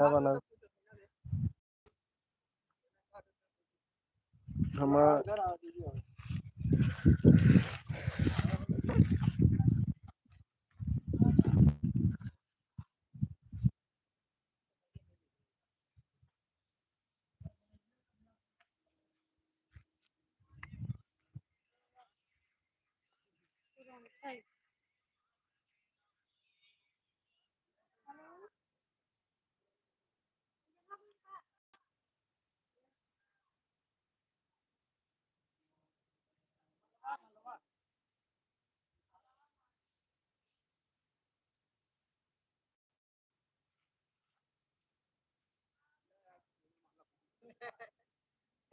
बना हम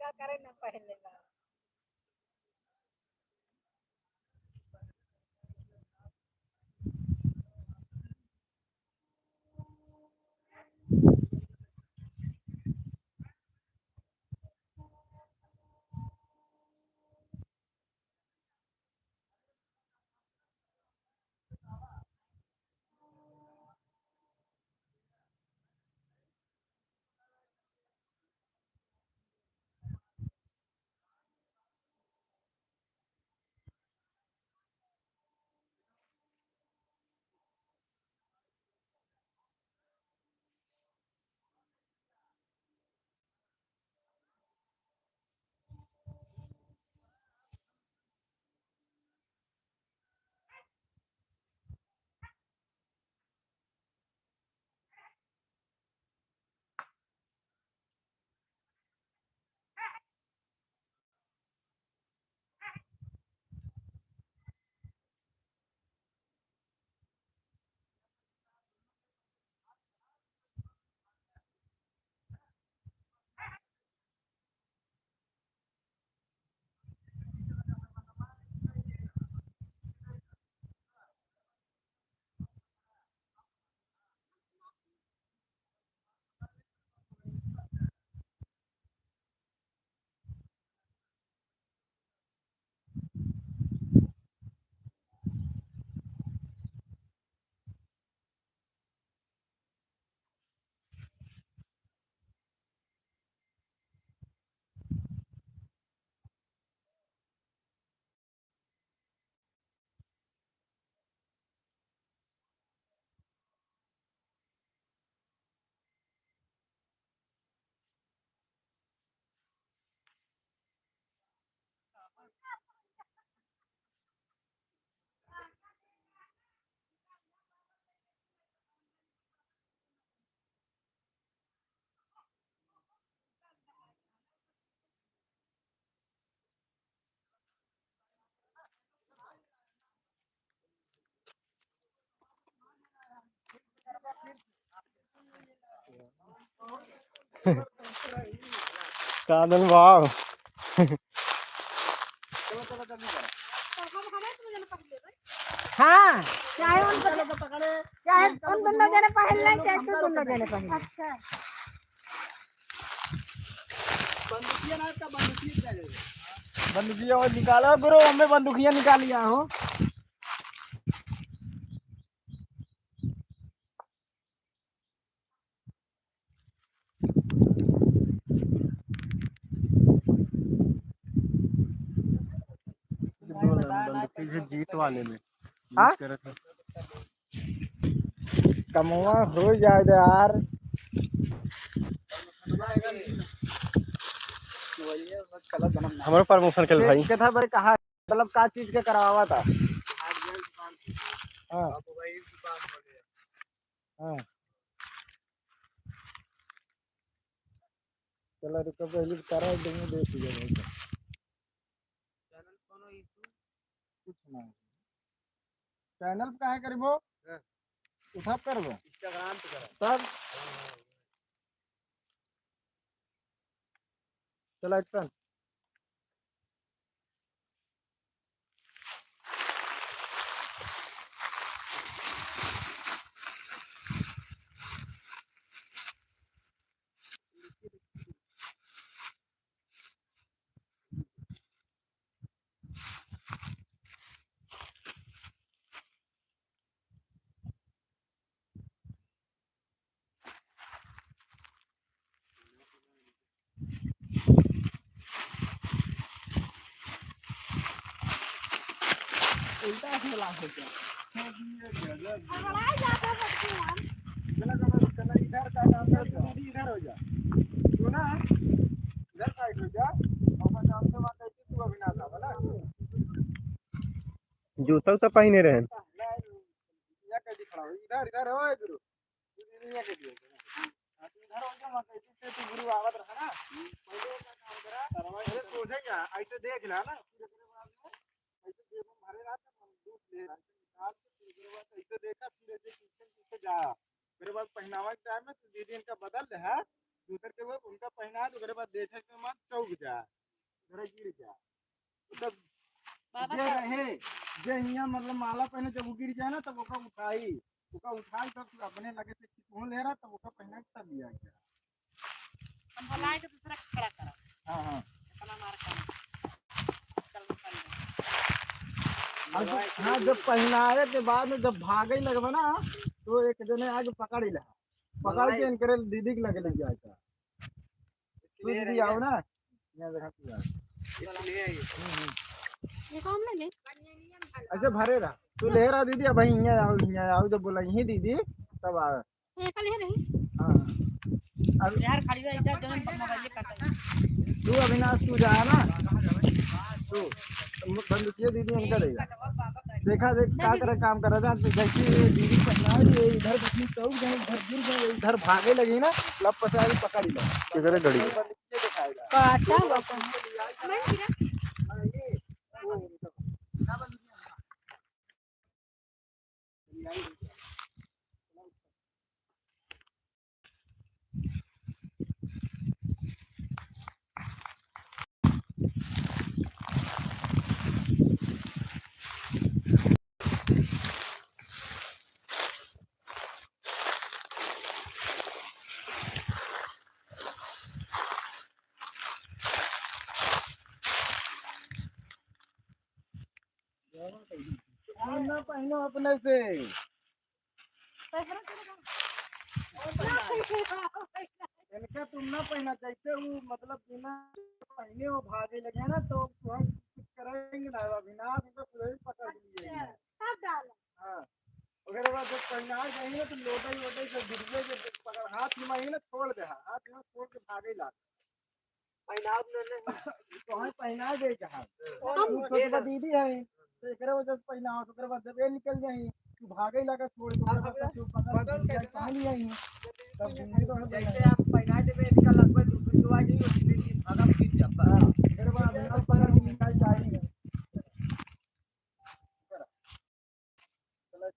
क्या करें ना पहले ना कादन भाव हाँ चाहे उन दोनों जने पहल ले चाहे तू दोनों जने पहल अच्छा बंदूकिया और निकाला गुरु हमें बंदूकिया निकालिया हो बंदूकी से जीत वाले में हाँ कमवा हो जाए यार हमारे प्रमोशन खेल भाई के था बड़े कहा मतलब का चीज के करावा था हाँ हाँ चलो रुको पहले करा देंगे देख लीजिए भाई कुछ ना चैनल पे काहे करबो उठा करबो इंस्टाग्राम पे करा तब चलो एक्शन उल्टा खेला हो क्या हमारा जाता है हम चला इधर का काम कर दीदी इधर हो जा तू ना इधर साइड हो जा और काम से बात करती तू अभी ना था ना जूता तो पहने रहे या कैसे खड़ा हो इधर इधर हो गुरु तू या कैसे इधर हो जा मत ऐसे तू गुरु आवाज रखा ना पहले का काम करा अरे सोचे क्या ऐसे देख ला ना फिर अपने बाद में ऐसे देखो मारे रात में दूध ले निकाल के फिर बाद ऐसे देखा फिर ऐसे पीछे पीछे जा मेरे बाद पहनावा के टाइम में तो दीदी इनका बदल दे है दूसरे के बाद उनका पहना तो मेरे बाद देखे के मत चौक जा घर गिर जा मतलब जे रहे जे हियां मतलब माला पहने जब वो गिर जाए ना तब ओका उठाई तब अपने लगे से कौन ले रहा तब ओका पहना के तब लिया गया हम बुलाए के दूसरा खड़ा करा हाँ हाँ अपना मार कर हाँ जब पहनाए के बाद में जब भागे लगवा ना तो एक जने आगे पकड़ ही लगा पकड़ के इनके दीदी के लगे लग जाता तू दीदी आओ ना यहाँ देखा तू ये कौन ले ले ऐसे भरे रहा तू ले रहा दीदी अब यहाँ आओ जब बोला यही दीदी तब आ ये कल है नहीं हाँ अब यार खाली जा इधर जन पर मोबाइल काटा तू अविनाश तू जा ना तू बंद किया दीदी इनका रहेगा देखा देख क्या करे काम कर रहा था जैसे दीदी पहना ये इधर बच्ची चौक गए इधर गिर गए इधर भागे लगी ना लब पसारी पकड़ ही लो किधर गड़ी काटा मैं गिरा ना पहनो अपने से इनका तुम ना पहना जैसे वो मतलब बिना पहने वो भागे लगे ना तो हम कुछ करेंगे ना बिना उनको पूरे पकड़ लिए सब डाल हाँ अगर बाद जब पहना जाएंगे तो लोटे वोटे से गिरने के पकड़ हाथ हिमाई ना छोड़ दे हाथ हिमा छोड़ के भागे ला पहना तो हम पहना दे कहा दीदी है तो एक वजह से पहना हो तो बाद जब ये निकल जाए तू भागे लगा छोड़ तू बदल के कहां ले आई तब जिंदगी तो जैसे आप पहना देबे इसका लगभग दुआ जी भागा फिर जाता है फिर बाद में पर निकल जाएगी चलो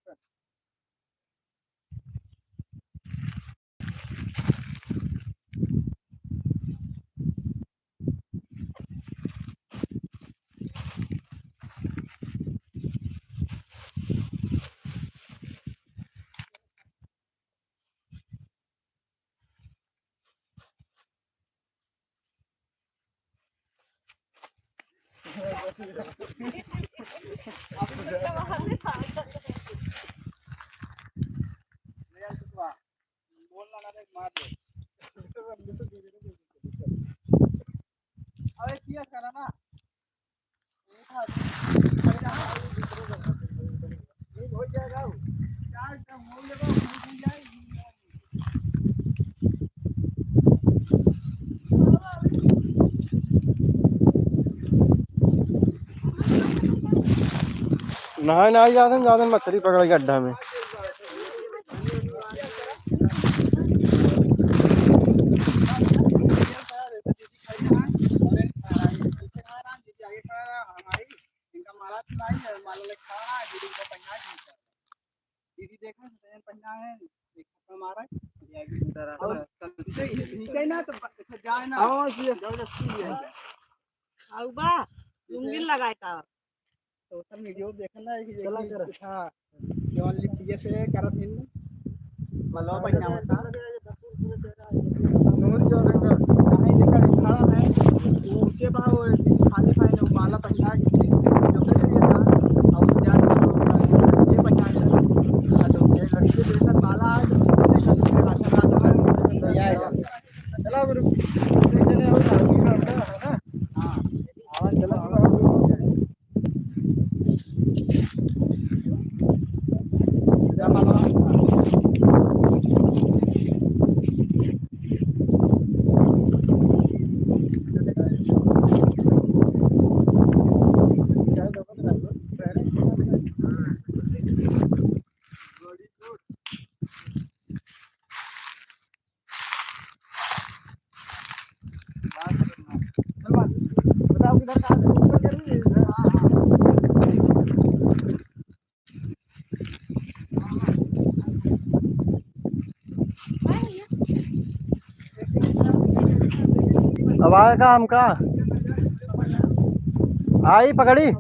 बोलना ना मार दे अरे किया करा ना हो जाएगा चार कम हो जाएगा नहा जाते मछली पकड़ गड्ढा में दीदी देखो पन्ना है हमारा ठीक है ना तो जाए ना जबरदस्ती है आउबा लुंगी लगाए का सोशल वीडियो देखना है कि चला कर हां जॉन लिखिए से करत हिन मलवा पन्ना होता नूर जो रंग नहीं देखा खड़ा है वो ऊंचे भाव खाली पाए माला पन्ना की जो कर था और जान ये पन्ना तो ये लड़के जैसा माला देखा चला गुरु देखने हो है ना हां आवाज चला इधर का ऊपर करी अब आए काम का आई पकड़ी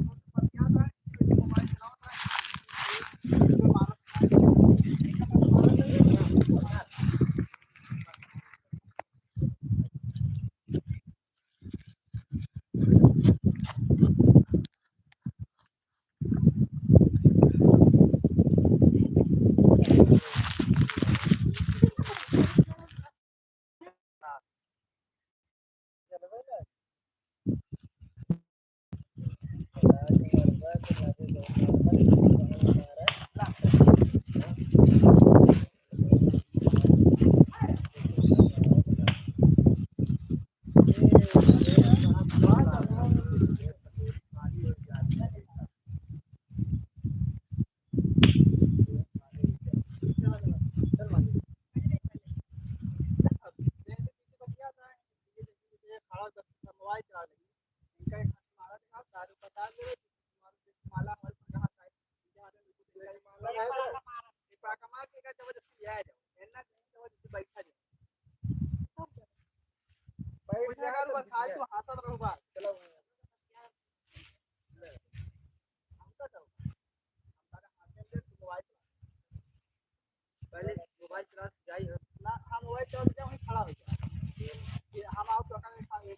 पहले मोबाइल चला जाई ना हम मोबाइल चला जाओ हम खड़ा हो जाए हम आओ तो हम हाथ में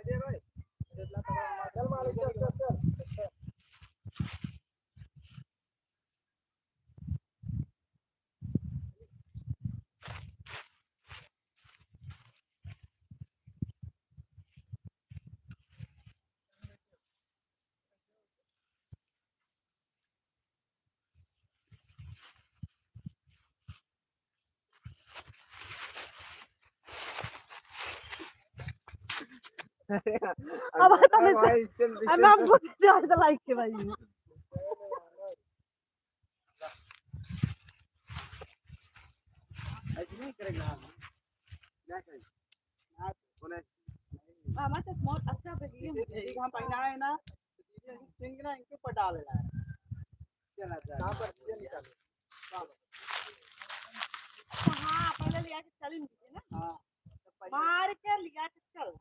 दे भाई चल मार चल अब आता है अब हम बहुत ज्यादा लाइक के भाई नहीं करेगा क्या करें ना बोले मामा तो बहुत अच्छा बनी है एक हम पहना है ना सिंग ना इनके ऊपर डाल रहा है चला जा कहां पर ये निकाल हाँ पहले लिया के चली मुझे ना हां मार के लिया के चल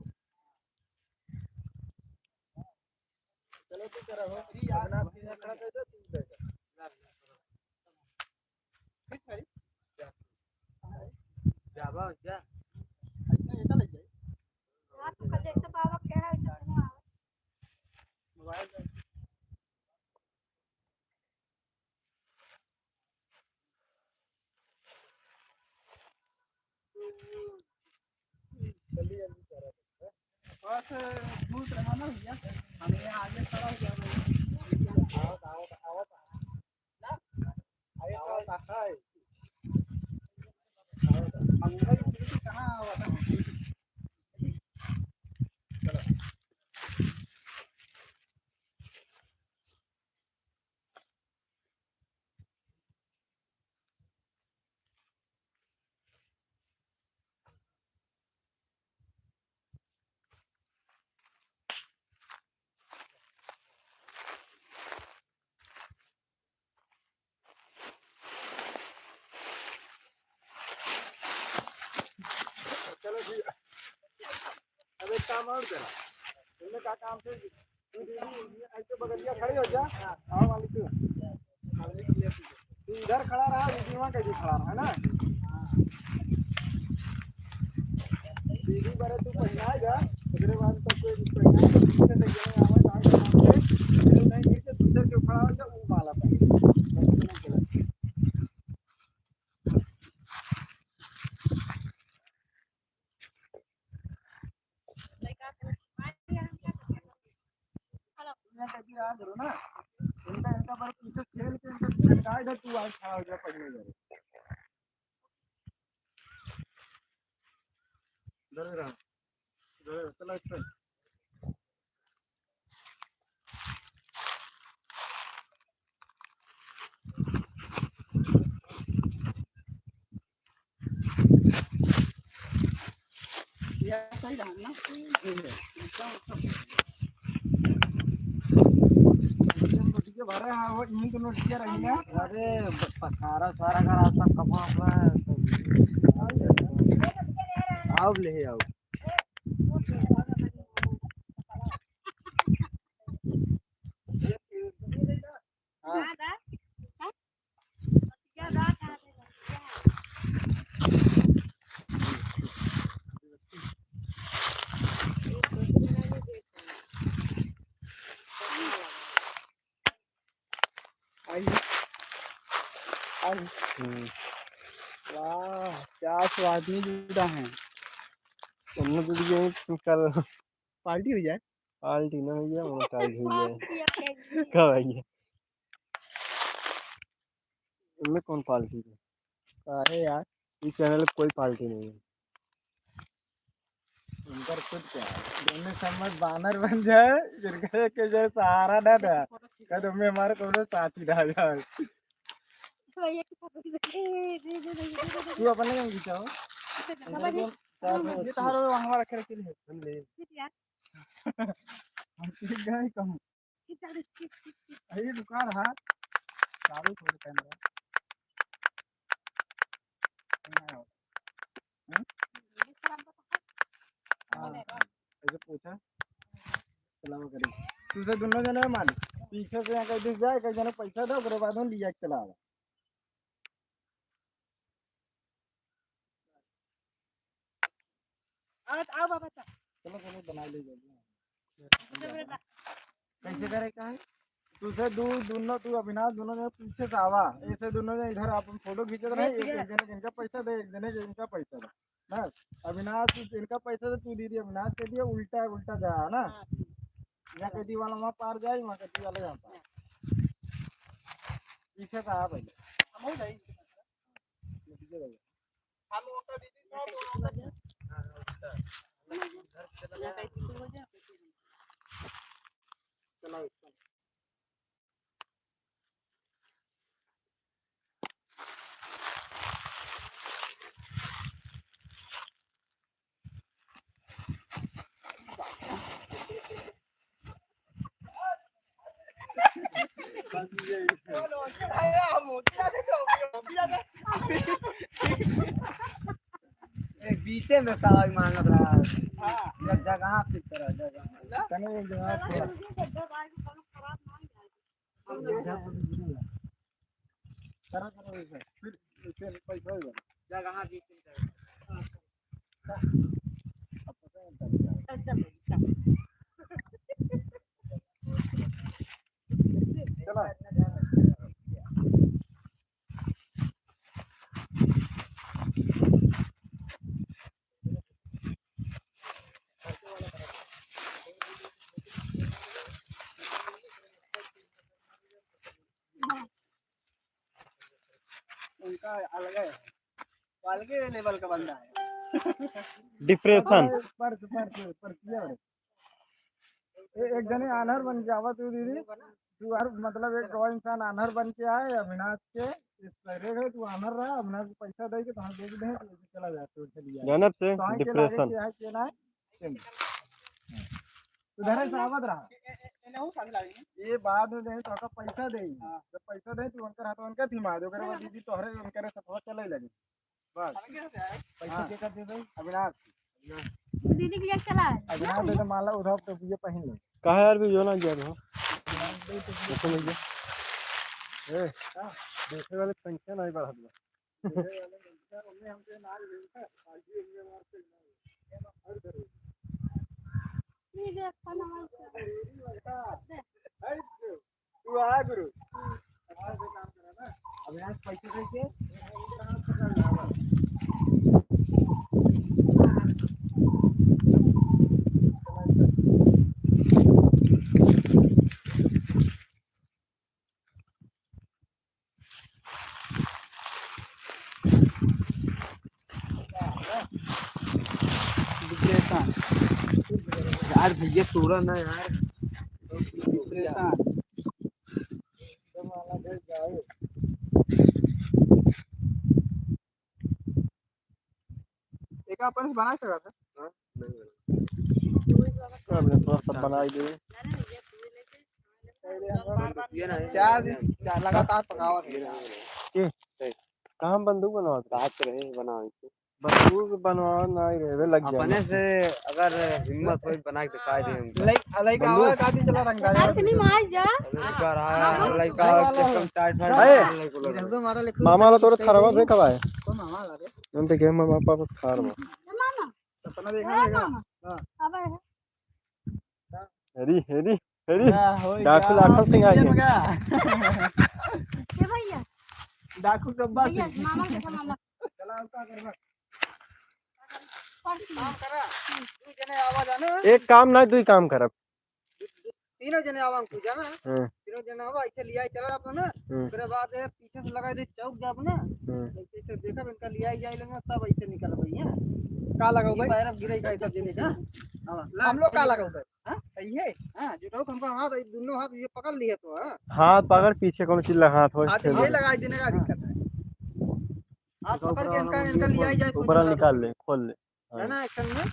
चलो तू करा हो फ्री अपना सीधा खड़ा कर दे तू बैठ फिर खड़ी जा बा जा अच्छा ये चल जाए हां तो कल एक बाबा कह रहा है मोबाइल जल्दी जल्दी करा बस दूर रहना भैया हमें यहाँ आगे खड़ा हो जाओ आवत ना आगे आवत है अंदर कहाँ आवत है चलो चलो जी अब एक काम और करा तुमने क्या काम से तू दीदी ऐसे बगलिया खड़ी हो जा आओ वाली तू इधर खड़ा रहा दीदी वहाँ कैसे खड़ा रहा है ना दीदी बड़े तू पहनाएगा उसके बाद तो कोई पहना पीछे लग जाए आवाज आगे फिर नहीं नीचे दूसरे के खड़ा हो जा वो माला पे करो ना इनका बार पीछे खेल के इनका गाइड है तू आज खड़ा हो जा पढ़ने जा इधर रहा इधर चला इस पे या सही रहा ना नोटिया भरे हैं वो इन तो नोटिया रही है अरे पखारा सारा का रास्ता कपड़ा अपना आओ ले आओ वाह क्या स्वादी जुड़ा है हमने तो ये कल पार्टी हो जाए पाल्टी ना हुई है मोटाई हुई है कब आई है इनमें कौन पाल्टी है अरे यार इस चैनल पे कोई पाल्टी नहीं है उनका खुद क्या है दोनों समझ बानर बन जाए जिनके के जो सहारा ना दे कद में हमारे कोनो साथी रह जाए तू अपने क्या खींचाओ ये तारो वहां रखे रखे ले हम ले हम ठीक गए कम ये दुकान है चालू थोड़ी कैमरा ऐसे पूछा चलाओ करें तुझे दोनों जने मान पीछे से यहाँ कहीं दिख जाए कहीं जने पैसा दो उसके बाद में लिया के चलाओ आओ बाबा चलो चलो बना ले कैसे करे क्या है तुझे दोनों तू अविनाश दोनों जने पीछे से आवा ऐसे दोनों जने इधर आप फोटो खींचे रहे एक जने इनका पैसा दे एक जने इनका पैसा दे बस अविनाश इनका पैसा दे तू दीदी अविनाश के दिए उल्टा उल्टा जा ना यहाँ कदी वाला वहाँ पार जाए वहाँ कदी वाला यहाँ पार पीछे का आ पहले बीते में सवाल मांग रहा है जगह किस तरह जगह कने एक जगह फिर पैसा हो जगह चलो उनका अलग है अलग लेवल का बंदा है डिप्रेशन पर किया एक जने आनर बन जावा तू दीदी तू हर मतलब एक दो इंसान आनर बन के आए अविनाश के इस तरह है तू आनर रहा अविनाश को पैसा दे के तो हम दे दे तो चला जाए तो चलिए जानब से तो के डिप्रेशन क्या है केना है उधर से आवत रहा ये बाद में दे तो पैसा दे जब पैसा दे तो उनकर हाथ उनका थीमा दे ओकरे बाद दीदी तोहरे उनकर सब चले लगे बस पैसा के कर दे भाई अविनाश दीदी के लिए चला है अविनाश दे माला उधर तो ये पहन ले कहा यार भी जो ना गया रहो ए देखे वाले संख्या नहीं बढ़ा दिया तू आ गुरु अच्छा से काम करा ना अविनाश पैसे दे के यार भैया तोड़ा ना यार एक अपन बना सका था हमने थोड़ा सा बनाई दे। चार दिन लगातार पकावा के कहाँ बंदूक बनवा बंदूक बनवा नहीं रहे लग गया अपने से अगर हिम्मत हो बना के दिखाई दे लड़का बंदूक? आवा काटी चला रंगा इतनी मार जा लड़का रहा लड़का एकदम टाइट अरे मारा ले मामा ला तोरे थरवा बे कब आए कौन मामा लगे हम तो गए मामा पापा थार में मामा सपना देखा देगा हां अब हेरी हेरी हेरी डाकू लाखन सिंह आए हैं के भैया डाकू कब्बा भैया मामा के मामा चला उठा कर पर्स काम करा तू जने आवाज आना एक काम नहीं दुई काम करब तीनों जने आवांग तू जाना हां तीनों जने आवा ऐसे लिया चला अपन ना फिर बाद पीछे से लगा दे चौक जाब ना ऐसे से देखा इनका लिया जाए लेंगे तब ऐसे निकल भैया का लगाओ भाई पैर गिरे का सब जने का हम लोग का लगाओ हां ये हां जो हमको हाथ दोनों हाथ ये पकड़ लिए तो हाथ पकड़ पीछे कौन चीज लगा हाथ हो ये लगा देने का दिक्कत है हाथ पकड़ के इनका लिया जाए ऊपर निकाल ले खोल ले है ना एक्शन में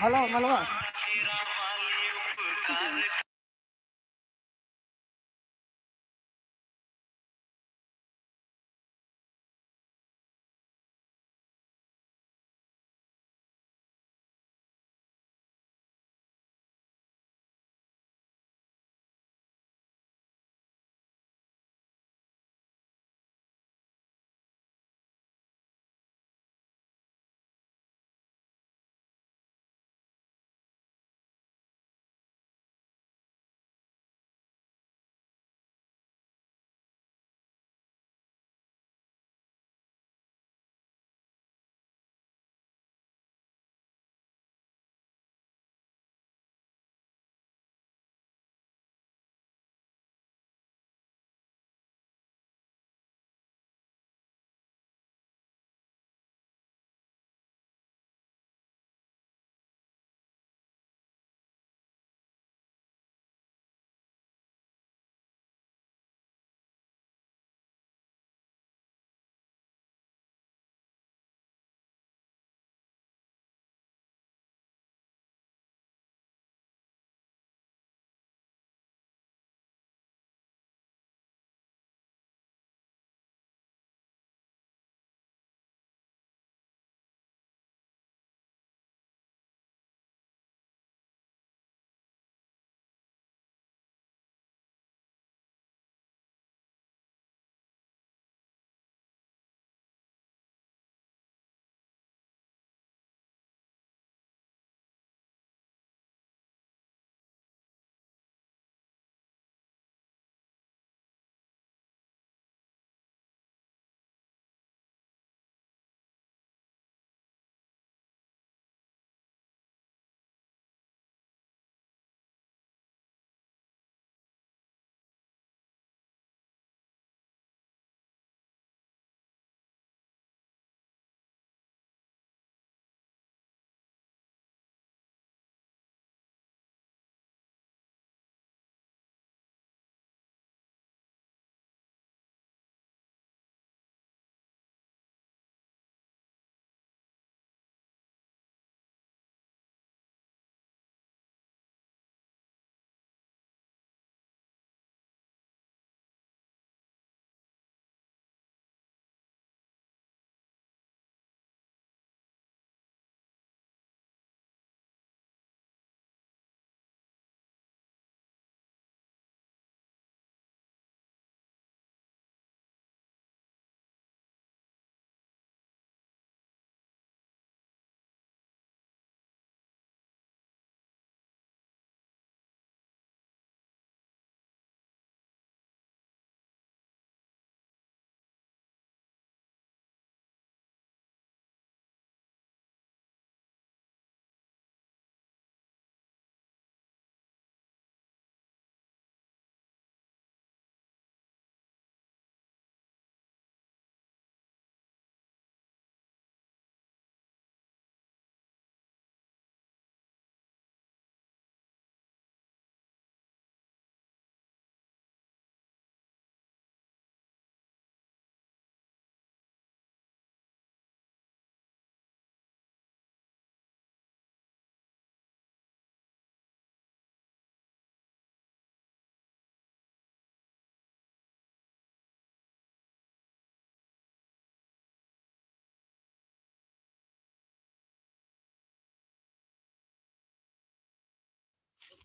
हेलो मलवा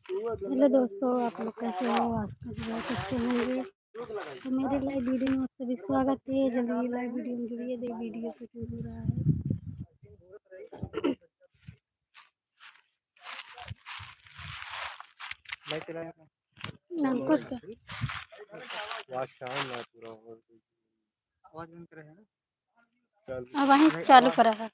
हेलो दोस्तों, आप लोग कैसे हो? आप लोग बहुत अच्छे होंगे। तो मेरे लाइव वीडियो में आप सभी स्वागत है। जल्दी लाइव वीडियो में जुड़िए, दे वीडियो शूटिंग हो रहा है। मैं चलाया नाम कुछ का शाम ना पूरा आवाज बंद करे है ना चल वहीं चालू करा है।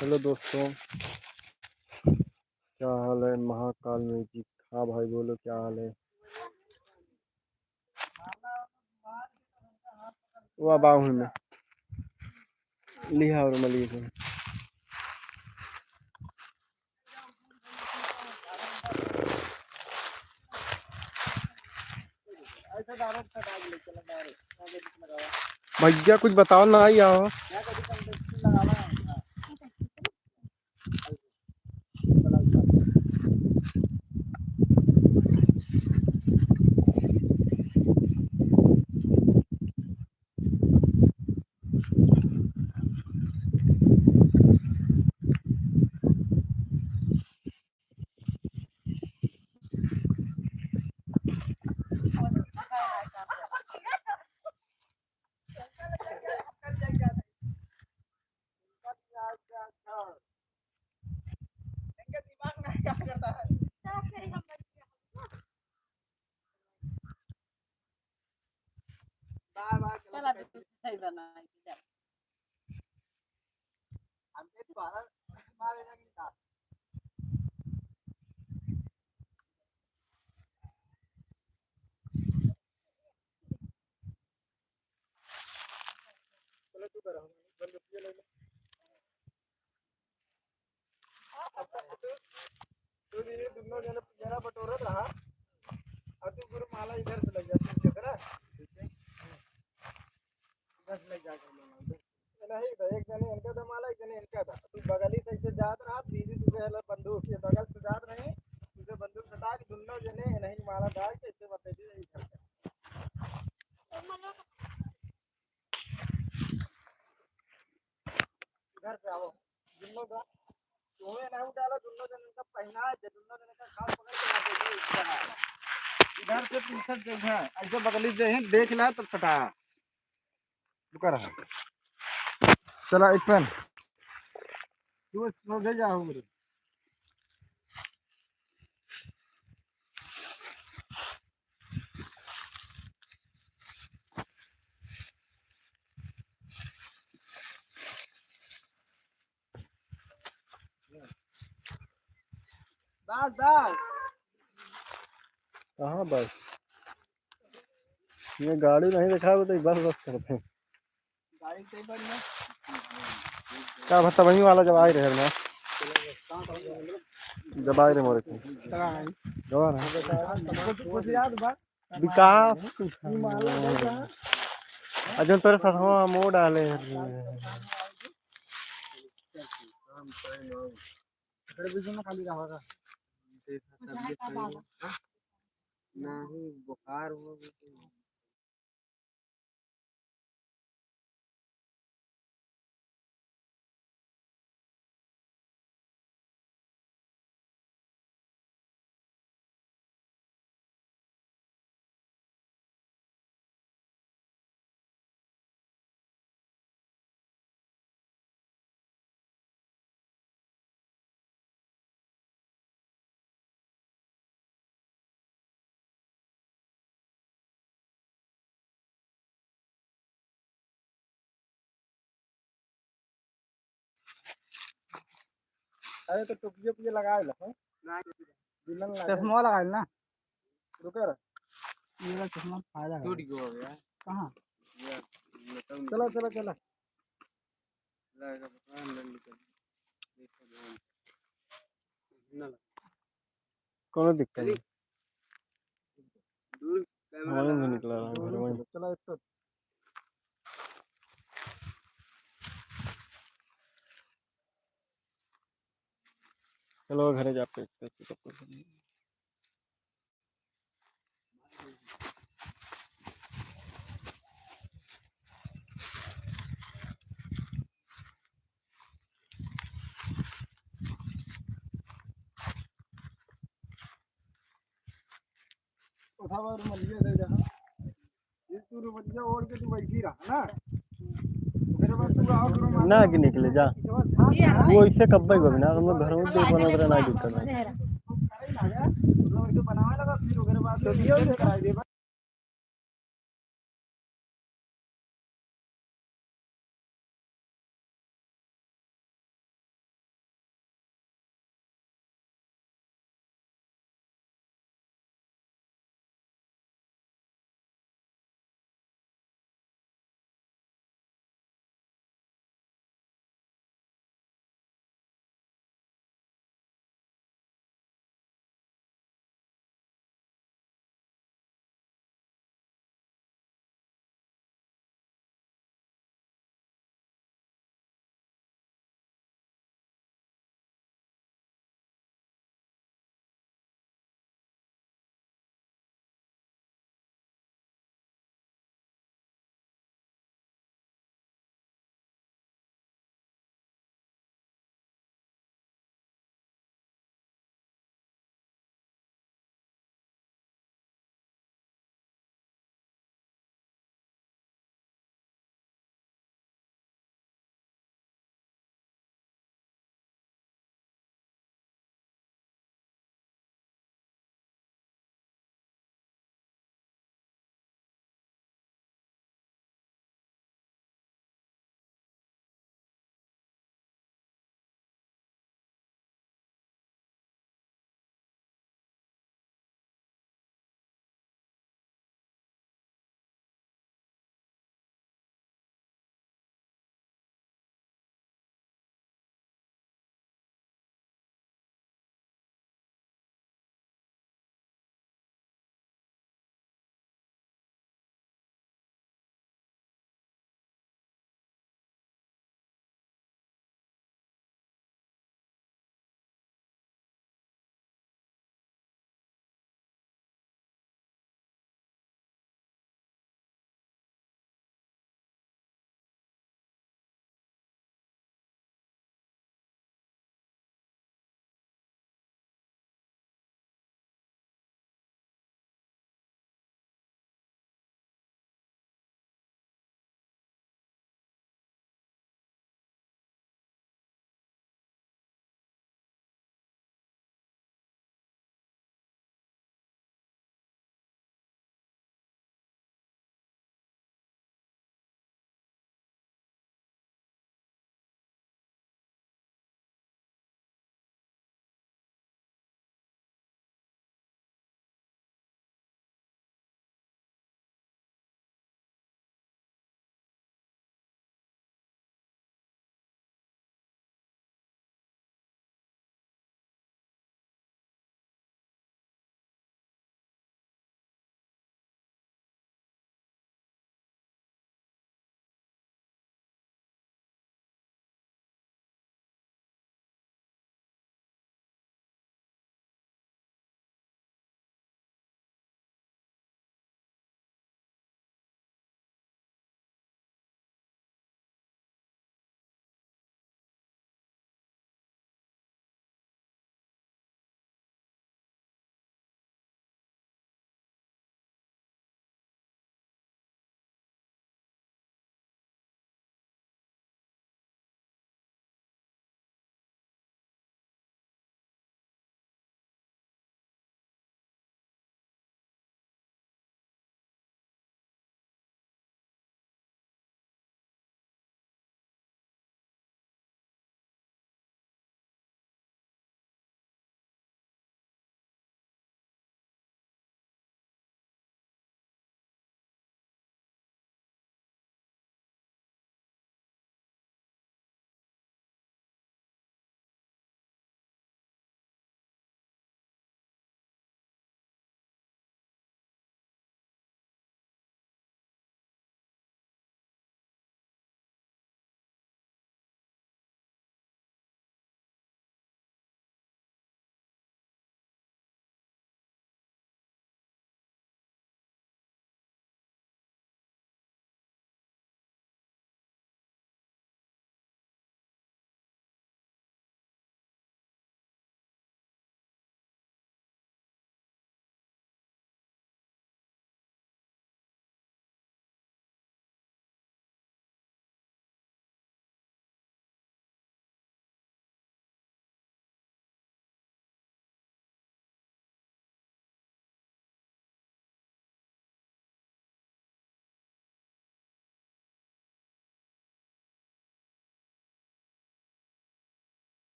हेलो दोस्तों, क्या हाल है? महाकाल म्यूजिक। हाँ भाई बोलो, क्या हाल है? वो बाहु में लिहा और मलिक में। भैया कुछ बताओ ना, आई आओ। दोनों जरा बटोरत रहा और तू गुरु माला इधर से लग जाती है इधर लग जाकर नहीं एक जने इनका था माला, एक जने इनका था। तू बगली से इसे जात रहा, दीदी तुझे हला बंदूक के बगल से जात रहे, तुझे बंदूक सटा के दोनों जने नहीं माला डाल के इसे बता दी इधर से आओ दोनों का तुम्हें नहीं डाला, दोनों जने का पहना है, दोनों जने का खास पकड़ के इधर से पीछे देखा ऐसे बगली से देख ला तब सटा रुका रहा। चला एक्शन तू सो गए जाओ मेरे दास दास कहाँ बस? ये गाड़ी नहीं दिखा तो बस बस करते हैं। गाड़ी से बढ़िया क्या भत्ता वही वाला जब आए रहे ना, जब आए रहे मोरे को विकास अजन तोरे साथ मोड़ डाले खाली रहा नहीं बुखार हो अरे तो टोपिया पिया लगा लो चश्मा लगा ना रुकर ये चश्मा फायदा टूट गया कहाँ चला चला चला कौन दिक्कत है? हमारे में निकला रहा घर में। चला एक चलो घरे जाते उठा बार मलिया दे जा ये तू रुपया ओढ़ के तू बैठी रहा ना फिर बाद तू आओ गुरु ना कि निकले जा वो इससे कब भाई बिना हम लोग घर में देख बना उधर ना दिक्कत है। बनाने लगा फिर उधर बाद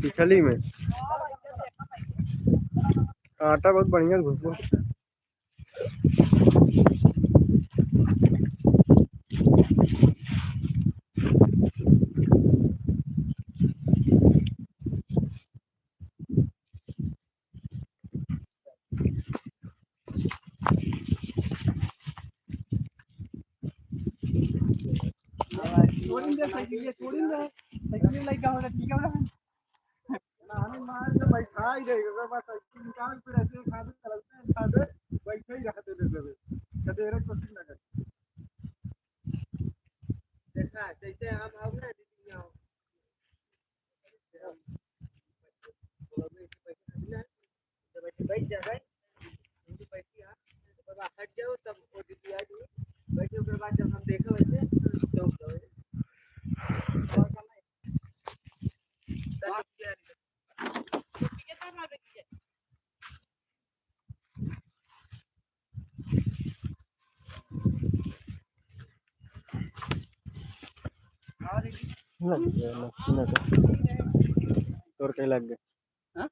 पिछली में आटा बहुत बढ़िया घुसो। हमें मार के बैठा ही देगा अगर बस ऐसे निकाल फिर ऐसे खाते चलते हैं खाते बैठे ही रहते थे सवेरे कुछ ना कर देखा जैसे हम आओ ना दीदी आओ बैठ जा भाई बैठी हट जाओ तब वो दीदी आ गई बैठे उसके बाद जब हम देखो वैसे चौक जाओ लग गया ना तो और कहीं लग गया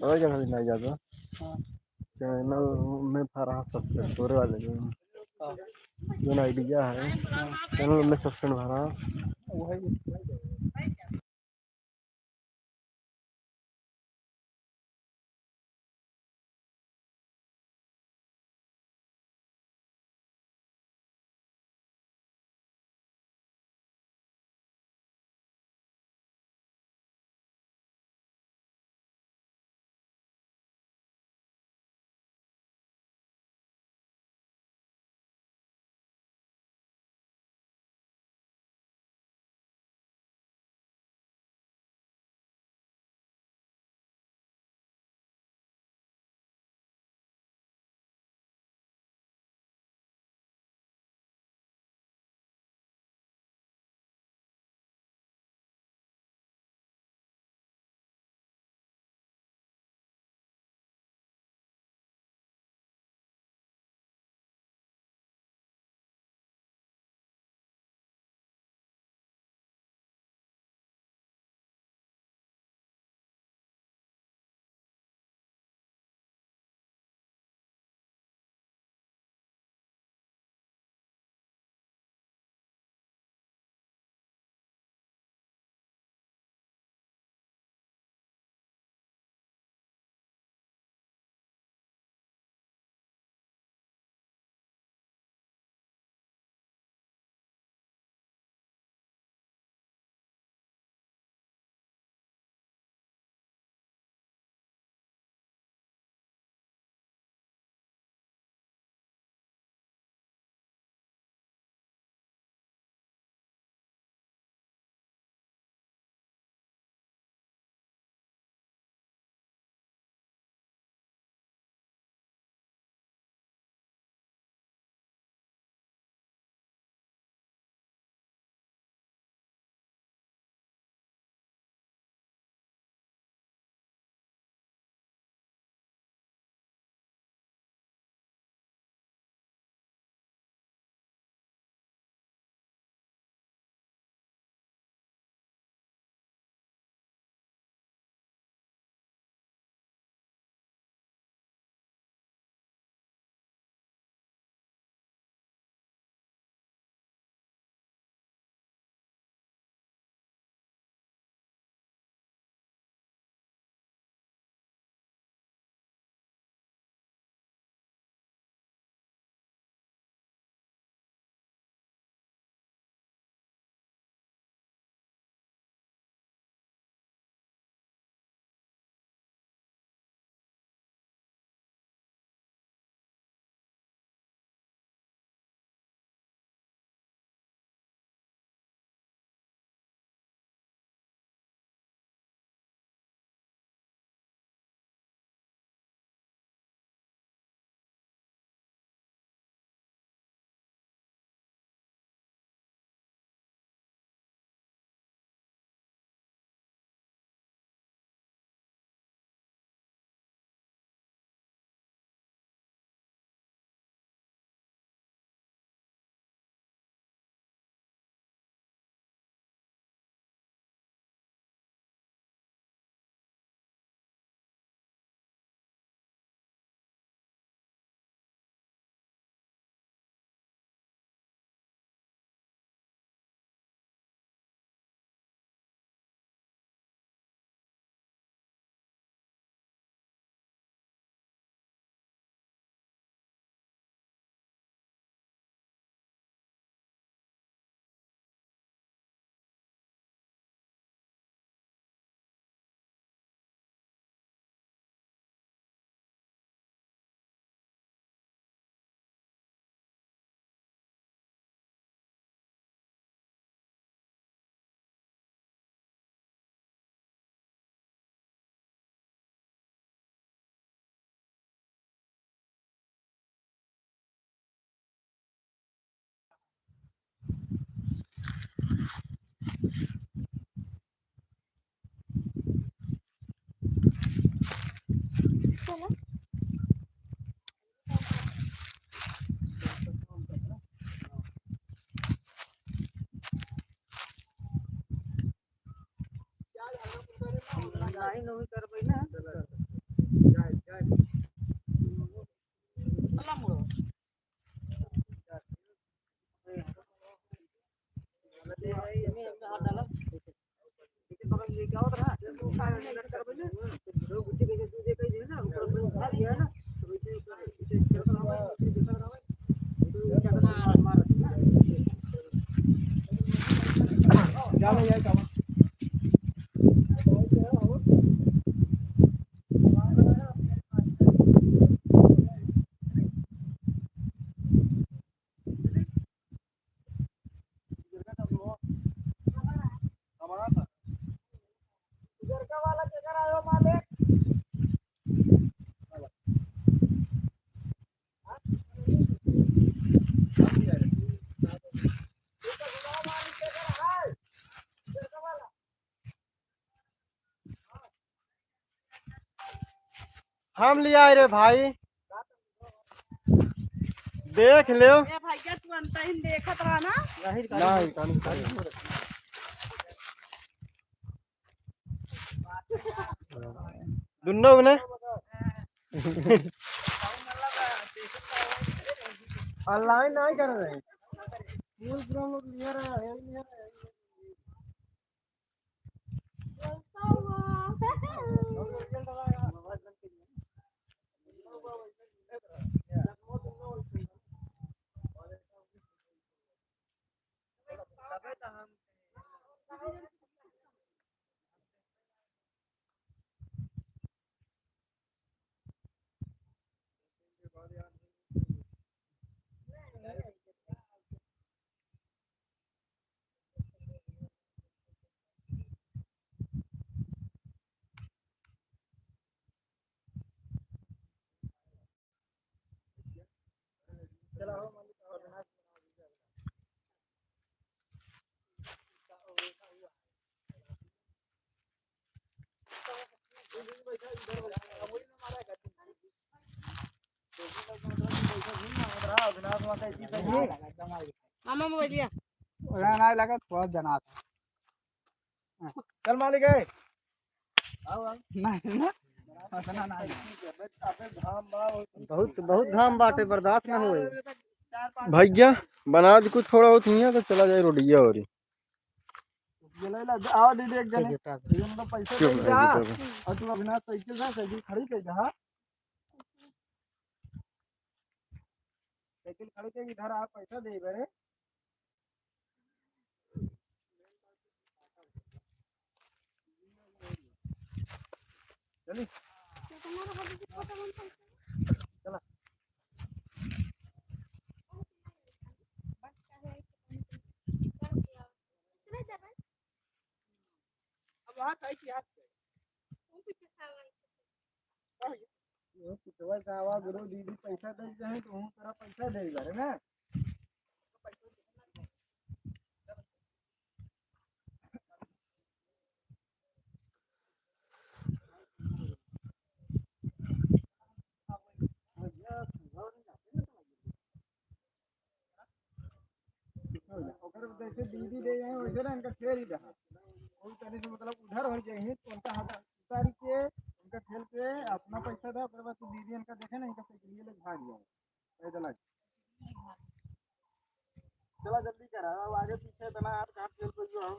और जगह भी नहीं जाता चैनल में भरा सब्सक्राइब पूरे वाले जो आइडिया है चैनल में सब्सक्राइब भरा नहीं नहीं कर पाई ना हम लिया रे भाई देख लो भैया तू अंत ही देखत रहा ना नहीं दुन्नो ने ऑनलाइन नहीं कर रहे फूल पूरा लोग लिया रहा है मामा बोलिए नहीं लगा थोड़ा जना चल मालिक है नहीं बहुत बहुत घाम बाटे बर्दाश्त ना होए भैया बना दी कुछ थोड़ा बहुत नहीं है तो चला जाए रोडिया हो रही ये ले ला आओ दीदी एक जने ये मतलब पैसे क्यों दे नहीं जा देता? और तू अविनाश साइकिल से साइकिल खड़ी कर जा साइकिल खड़ी के इधर आप पैसा दे बरे चली चला अब वहाँ कहीं की याद ये पिछवा गावा गुरु दीदी पैसा दे जाए तो हूँ तेरा पैसा दे बारे ना अगर जैसे दीदी दे जाए वैसे ना इनका खेल ही रहा कोई तरह से मतलब उधर हो जाए तो उनका हाथ उतारी के उनका खेल के अपना पैसा दे फिर बाद दीदी इनका देखे ना इनका साइकिल ले भाग जाए पैदल चला जल्दी करा अब आगे पीछे इतना आप कहाँ खेल पे जो हम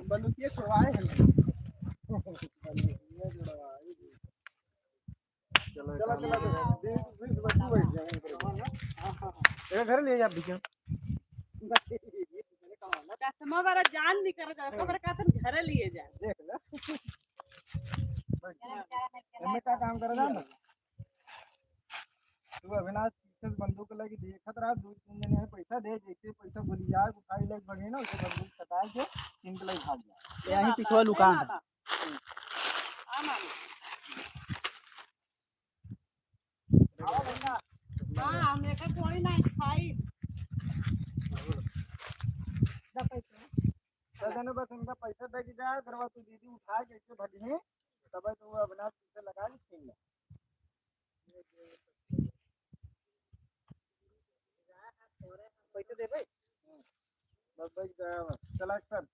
बलुतिया छुड़वाए हैं चला घर ले जा भैया कस्टमर वाला जान नहीं कर रहा खबर का तुम घर लिए जा देख ले मैं क्या काम कर रहा ना तू अविनाश पीछे बंदूक लगी देखत रहा 2-3 दिन में पैसा दे जैसे पैसा गुलिया उठाई ले बगे ना उसे बंदूक सटा के इनके लिए भाग गया यहीं पिछवा दुकान है हाँ मेरा कोई नहीं खाई देने बस इनका पैसा दे के जाए फिर तू दीदी उठा के ऐसे भजी तब तो वो अपना पैसा लगा के छीन ले पैसे दे भाई बस भाई चला सर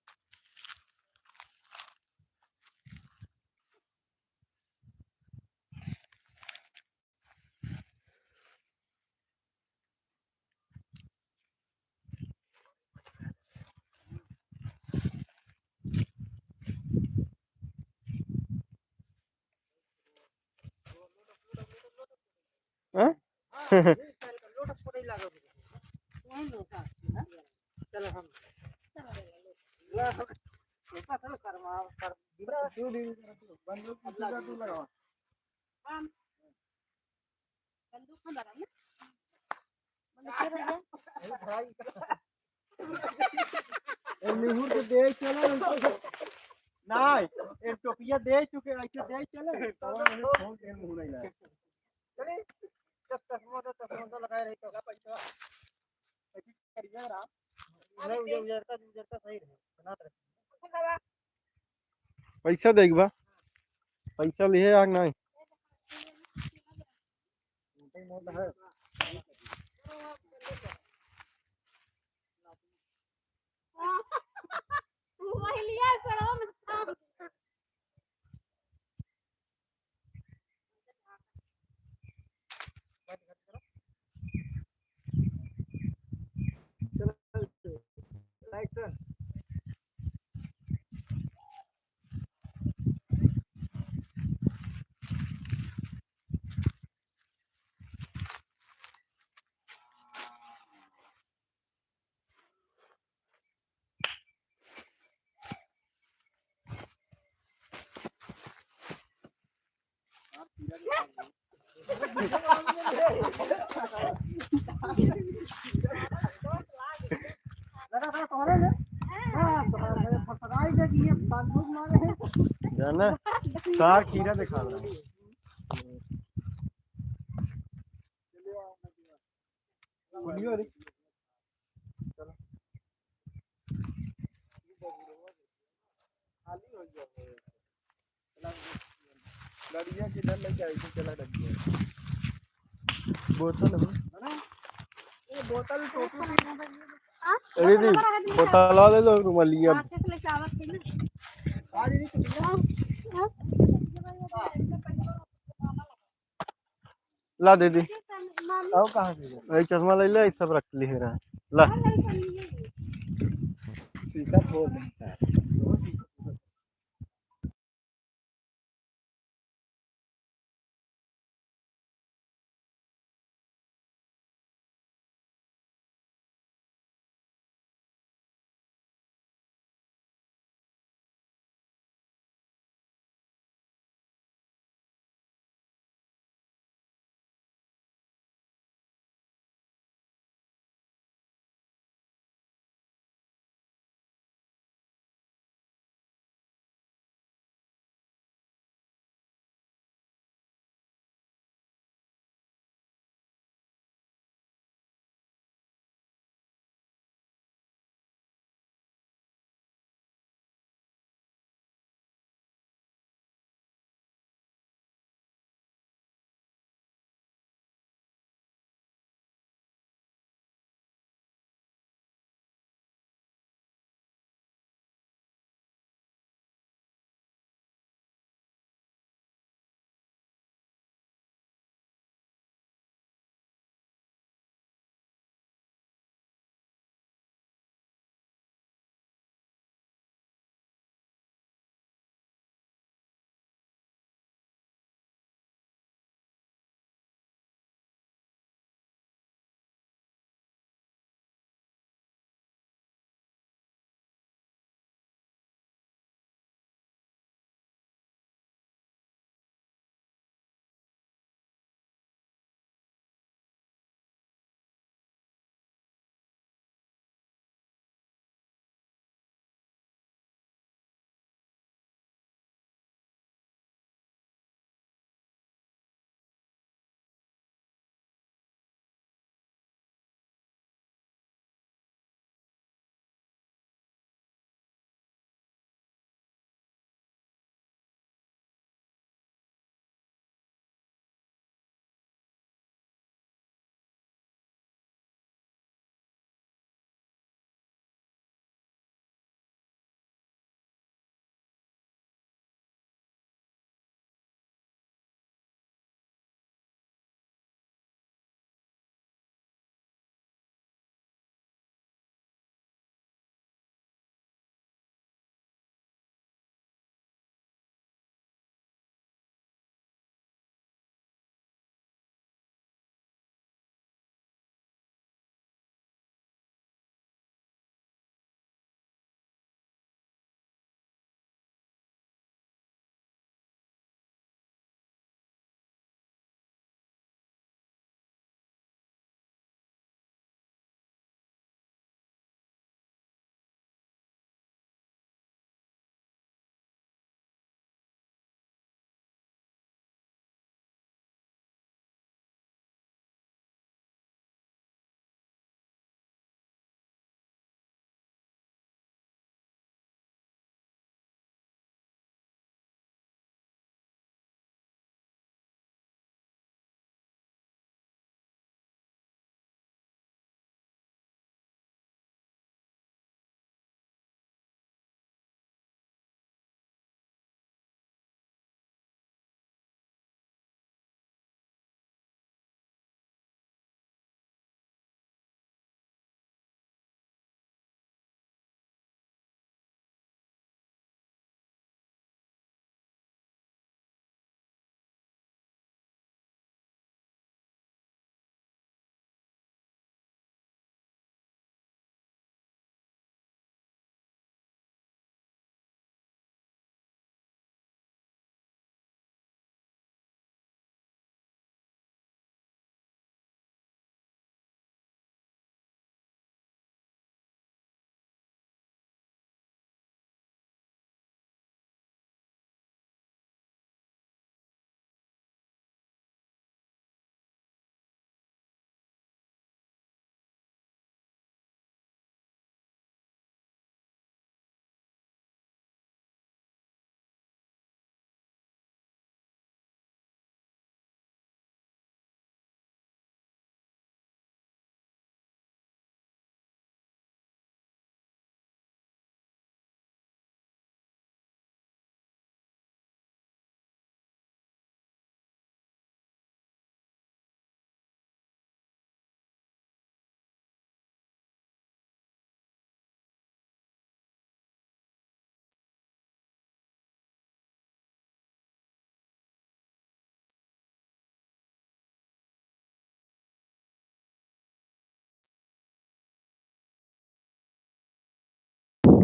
हाँ? लोटा फोड़े ही लागो वही लोटा चलो हम ला ऐसा थोड़ा करवा कर दिबरा तू बंदूक की जगह तू लगा बंदूक हम लगाएंगे निहुर तो दे चले नहीं एक टोपिया दे चुके ऐसे दे चले तो फोन के मुंह नहीं लगा चले चश्मा तो लगाए रही तो पैसा ऐसी करिया रहा अरे उजरता सही रहे बनात रहे पैसा देख बा पैसा लिए या नहीं वही लिया करो में एक्शन लगा तोरे ने हां तोरे फसराई दे कि ये बंदूक मारे हैं जाना चार खीरा दिखा रहा है वीडियो रे खाली हो गया लड़िया किधर ले जाएगी चला रखिए बोतल है ये बोतल टोपी अरे दी बोतल ले लो रुमालिया हाथ से लेके आवत थी ना आज नहीं ला दे दी आओ कहां से भाई चश्मा ले ले सब रख ली है ला शीशा खोल दे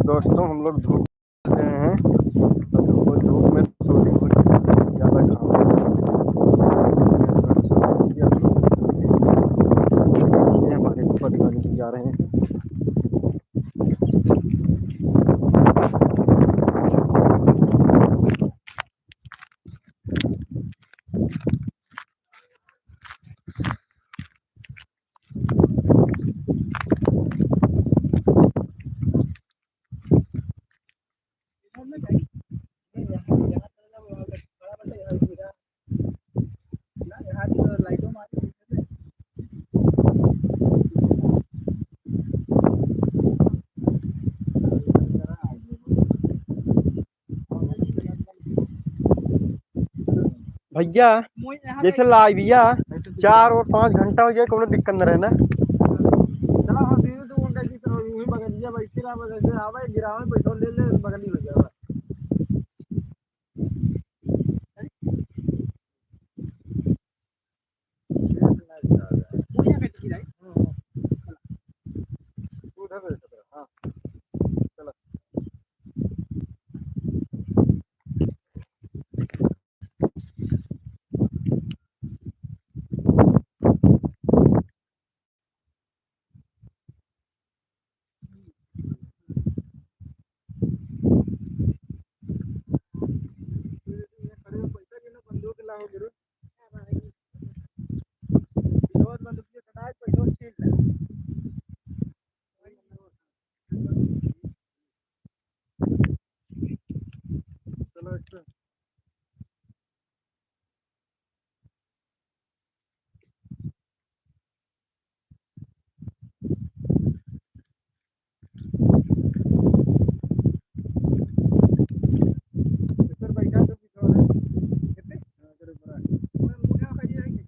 दोस्तों हम लोग धूप में हैं, तो धूप में शूटिंग ज़्यादा हमारे ऊपर गाड़ी जा रहे हैं। भैया जैसे लाई भैया 4 और 5 घंटा हो जाए कोनो दिक्कत न रहना। चलो हाँ दीदी तू उनका जी यूं ही बगलिया बैठी रहा बस ऐसे आवे गिरावे पैसा ले ले बगली हो जावा। हाँ चलो पैसा के बंदूक लाओ गुरु बंदूक से कटाए पैसा छीन ले। चलो अच्छा इधर बैठा तो पीछे वाला कितने हां तेरे ऊपर आ मैं मुंह ना खाई जाएंगे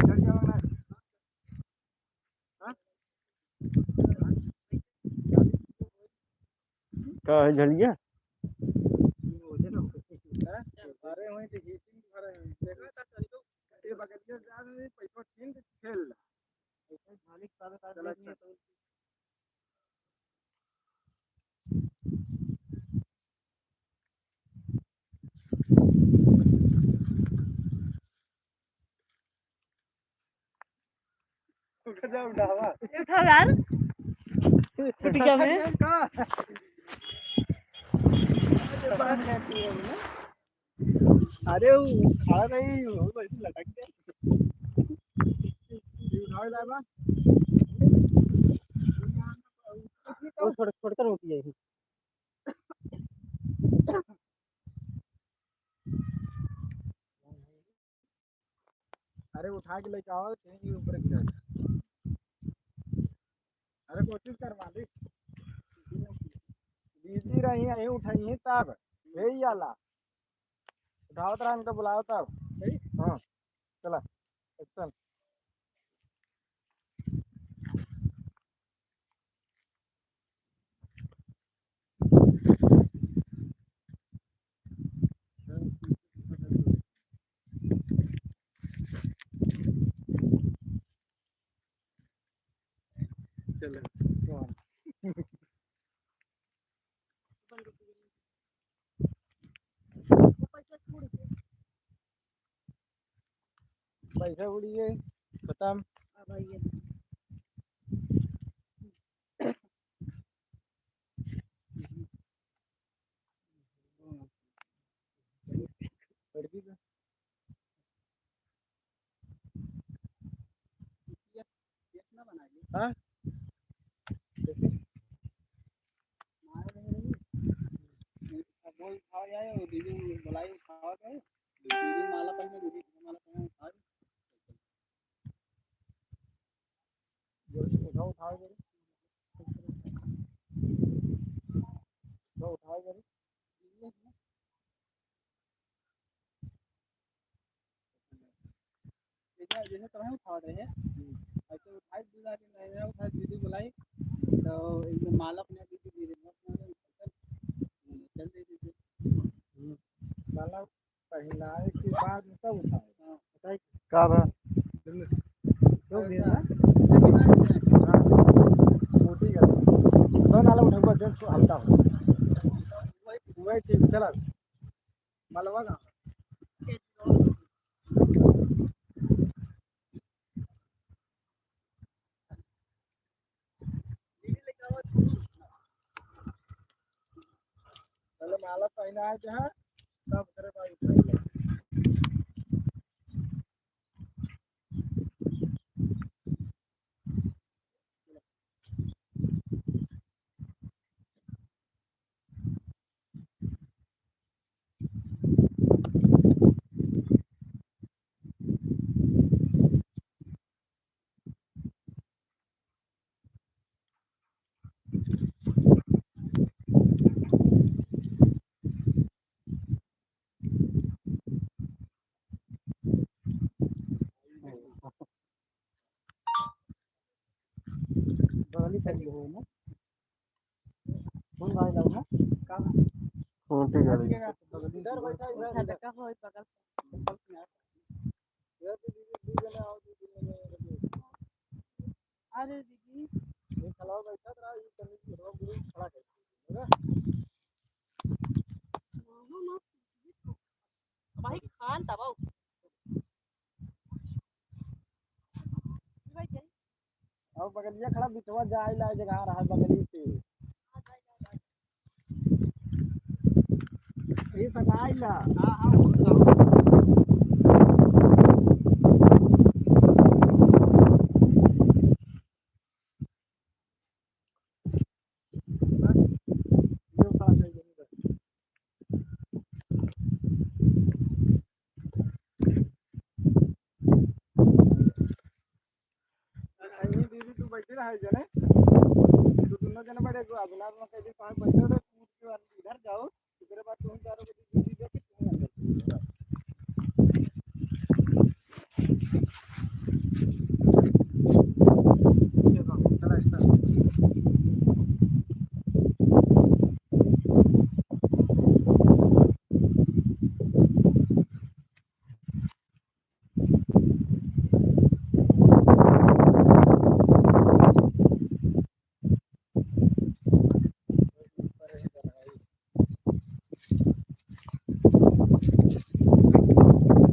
चल जाओ ना हां का है झलिया अरे वहीं पे हिटिंग भरे देखा था चल तो ये बगलिया जा रहे पैसा छीन के खेल ऐसे मालिक सारे सारे नहीं तो उठ जा उठावा उठा यार कुछ क्या में का अरे वो खड़ा नहीं वो ऐसे लटक के उठावे लावा वो छोड़ छोड़कर होती है। अरे उठा के लेके आओ कहीं ऊपर गिरा अरे कोशिश कर मालिक बिजी रही है उठाई है तब यही आला उठाओ तो इनका बुलाओ तब हाँ चला एक्शन चलो पैसा उड़िए खत्म लड़की का हाँ बोल खाओ जाए वो दीदी बुलाई खाओ गए दीदी माला पहने दीदी माला पहने खा उठाओ उठाओ जरा उठाओ जरा जैसे तुम्हें उठा रहे हैं ऐसे उठाई दूल्हा के नहीं उठा दीदी बुलाई तो एकदम माला अपने दीदी दीदी चल दे दीदी माला पहनाए के बाद सब उठाओ का बा चौक दे ना मोटी कर तो नाला उठा दे तो हल्का हो वही ठीक चला मालवा का पहले माला पहना है जहाँ तब करे भाई बगली साइड हो ना कौन गाड़ी लाऊं ना का छोटी गाड़ी इधर बैठा इधर झटका होई बगल इधर दीदी जने आओ दीदी अरे दीदी ये खलाओ बैठा रहा ये कमी रो गुरु खड़ा कर भाई खान दबाओ भाई जाई और बगलिया खड़ा बिटवा जाए ला जगह रहा बगली से ये सगाई ला हां हां दीदी तू बैठे रहा जने तू दोनों जने बैठे को अभिलाष में कह दी पांच बैठे तो कूद के इधर जाओ फिर बाद तुम चारों को दीदी देखे तुम अंदर चला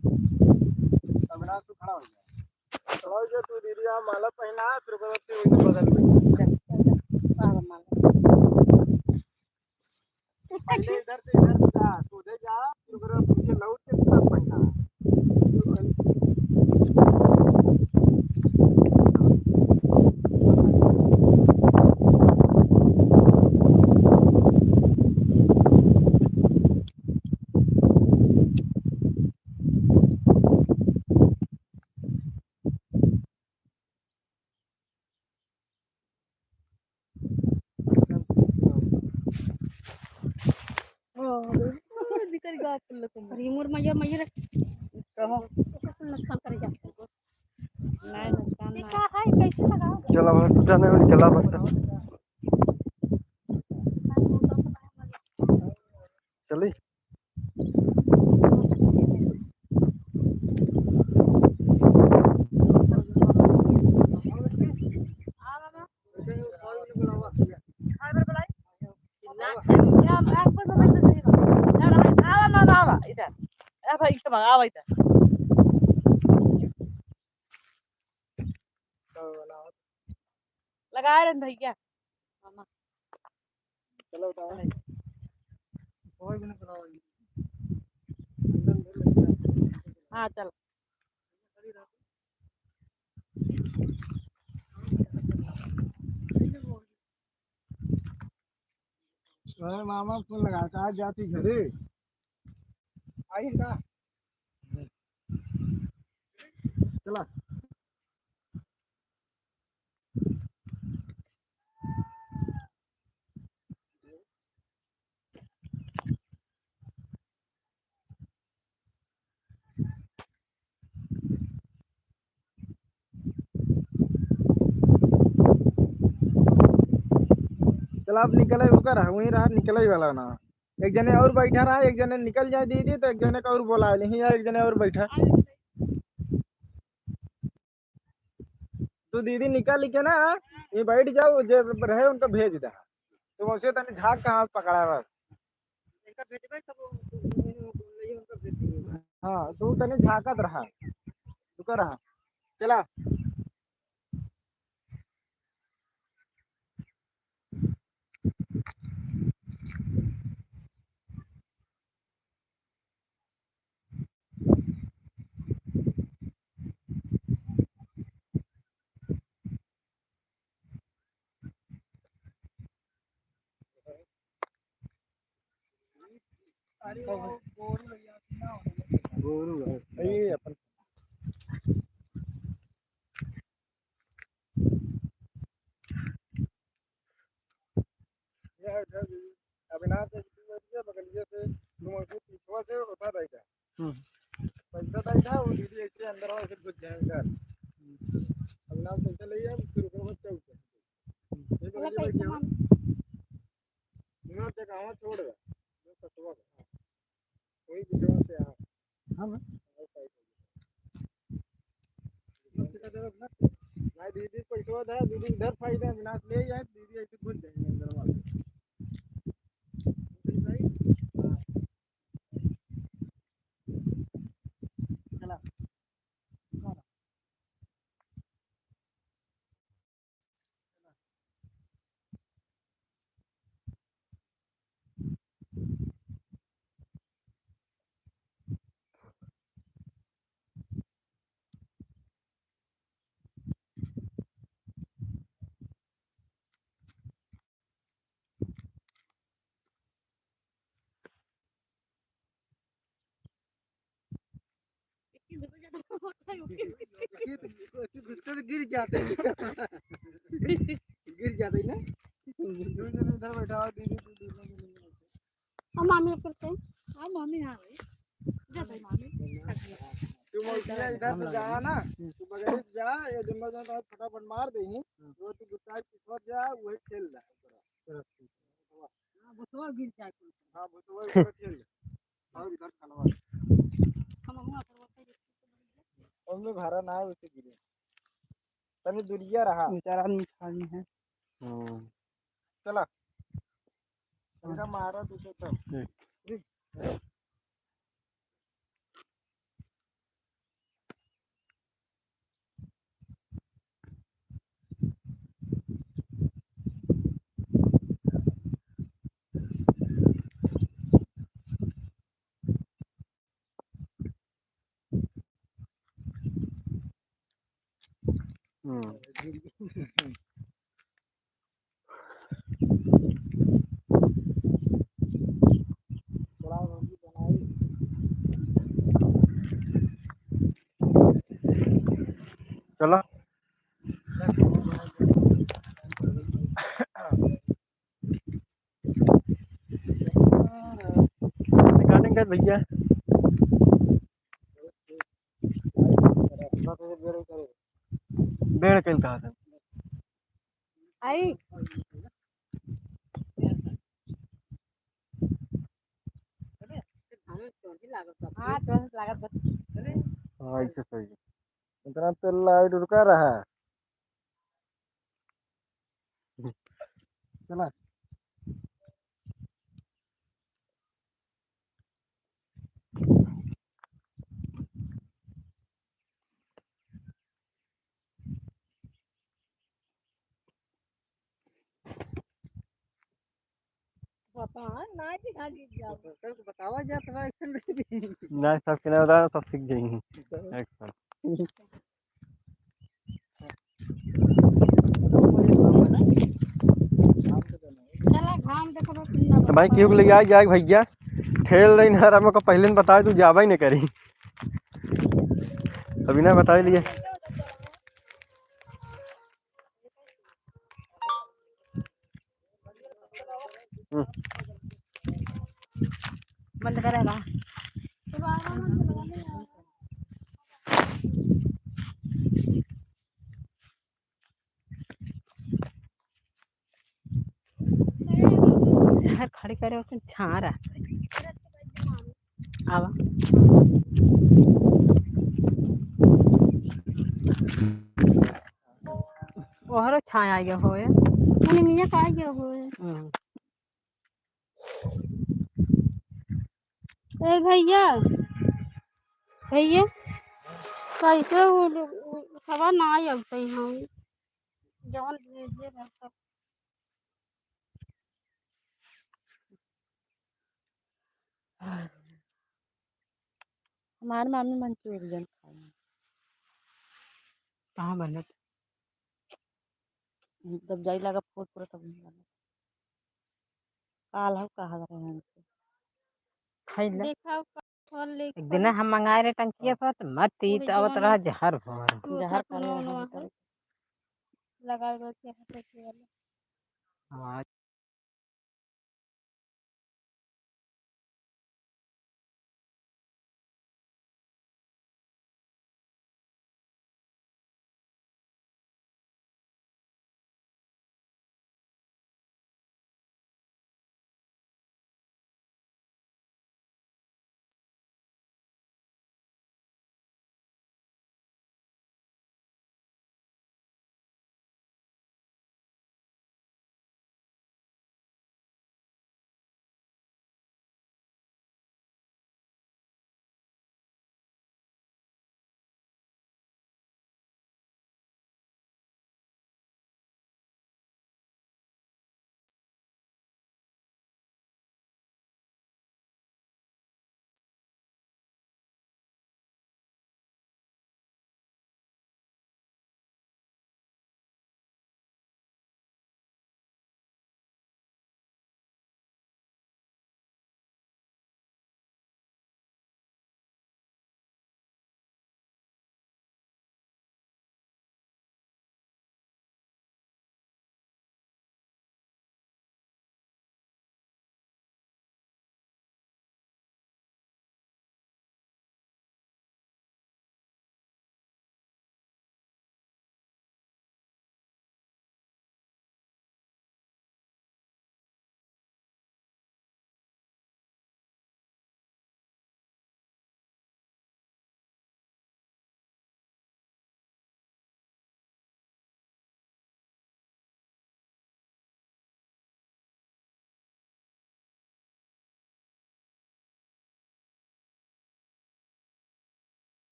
स्टार्ट अभिलाष तू खड़ा हो जा खड़ा हो जा तू दीदी यहाँ माला पहना है फिर बगल में पागल माल पहले इधर से इधर जा तू उधर जा फिर पीछे लौट के तब पहना दिकर गा पुल्ल तुम रिमोर मैया मैया कहो नुकसान कर जाते हैं नहीं नुकसान ये नहीं क्या है कैसे लगा चला बस जाने में चला बस चली भाई इधर लगा रहे भैया चलो कोई भी नहीं बनाओ हाँ चल अरे मामा फोन लगा कहा जाती घरे आई का चला चला अब निकले होकर वहीं रहा निकले वाला ना एक जने और बैठा रहा एक जने निकल जाए दीदी तो एक जने का और बोला नहीं यार एक जने और बैठा तू दीदी निकल के ना ये बैठ जाओ जे रहे उनको भेज दा तुम उसे तने झाग कहाँ पकड़ा बस इनका भेजबे सब ये उनका भेज दिए। हाँ तू तने झाकत रहा रुका रहा चला गोरू ये अपन अविनाश बगलिए से तुम उसको पीछवा से उठा रहेगा पैसा था वो दीदी ऐसे अंदर ऐसे घुस जाएगा अविनाश पैसा ले जाए फिर ऊपर मत चल ये बगलिए बैठिए मैं तो कहां छोड़ दे जो सतवा कोई पीछवा से आ हां नहीं दीदी पैसा था दीदी इधर फायदा अविनाश ले जाए दीदी ऐसे घुस जाएंगे अंदर वाले घुसते तो गिर जाते हैं। गिर जाते हैं ना इधर बैठा दीदी और मामी करते हैं हाँ मम्मी हाँ भाई जाता है मम्मी तू मोटिया इधर से जा ना तू बगल से जा ये जम्मा जा तो फटाफट मार दे ही वो तू गुस्सा पिछवा जा वही खेल रहा है हाँ बुतवा गिर जाए हां वो तो वही खेल और इधर खलवा हम वहाँ पर होते हैं हम लोग घर ना उसे गिरे तने दुनिया रहा बेचारा आदमी खाली है। चला इनका मारा तू तो चलो रिकॉर्डिंग कर भैया बेड़ कल कहा था आई हाँ तो लागत बस हाँ ऐसे सही है इतना तो लाइट रुका रहा चला पापा ना जी हाँ जी जाओ कल को बतावा जा थोड़ा एक्शन ना सब के ना बता सब सीख जाएंगे एक साथ चला घाम देखो तो कितना तो भाई क्यों ले जाए भैया खेल रही ना रहा को पहले बताए तू जावा ही नहीं करी अभी ना बता लिए बंद करेगा यार खड़ी करे उसने छा रहा आवा ओहरो छाया आएगा होए मैंने मियाँ का गया हो ए भैया भैया कैसे सवा ना आते हम जवन भेजे रहता हमारे मामी मंचूरियन खाए कहाँ बने जब जाई लगा फोट पूरा तब नहीं बने काल हो कहा रहे हैं खाई ले देखा फल ले एक दिन हम मंगाए रहे टंकिया पर तो मत ही वही तो अब जवन रहा जहर भर जहर करे लगा गया हाँ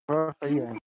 हाँ सही है।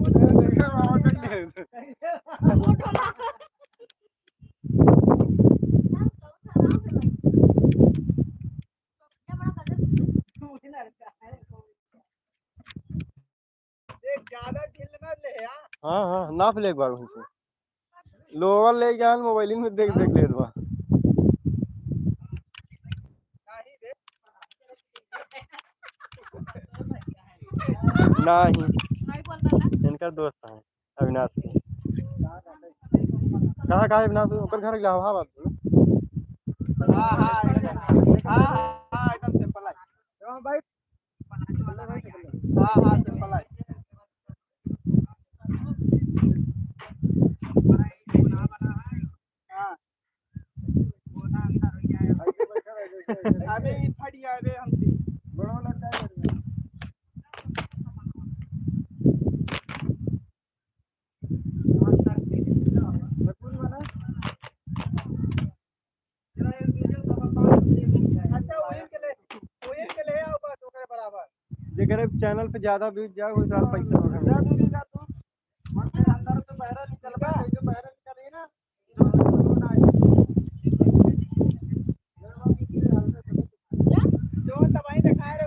देखा मामा कर ले देख ज्यादा ढील ना ले हां हाँ हाँ नाप ले एक बार हमसे लोवर ले गया मोबाइल में देख देख ले दवा नहीं दे नहीं नहीं बोलता ना इनका दोस्त है अविनाश के कहाँ कहाँ है अविनाश ऊपर घर इलाहाबाद में हां हां हां एकदम सिंपल है जवान भाई हां हां सिंपल है हां अबे फट गया बे हमसे बड़ा लगता है अच्छा ओइन के ले आओ बस ओकरे बराबर जेकर चैनल पे ज्यादा व्यूज जाए वो साल पैसा होगा जा तू भी जा तू मन के अंदर तो बहरा निकल का जो बहरा निकल रही है ना जो दवाई दिखा रहे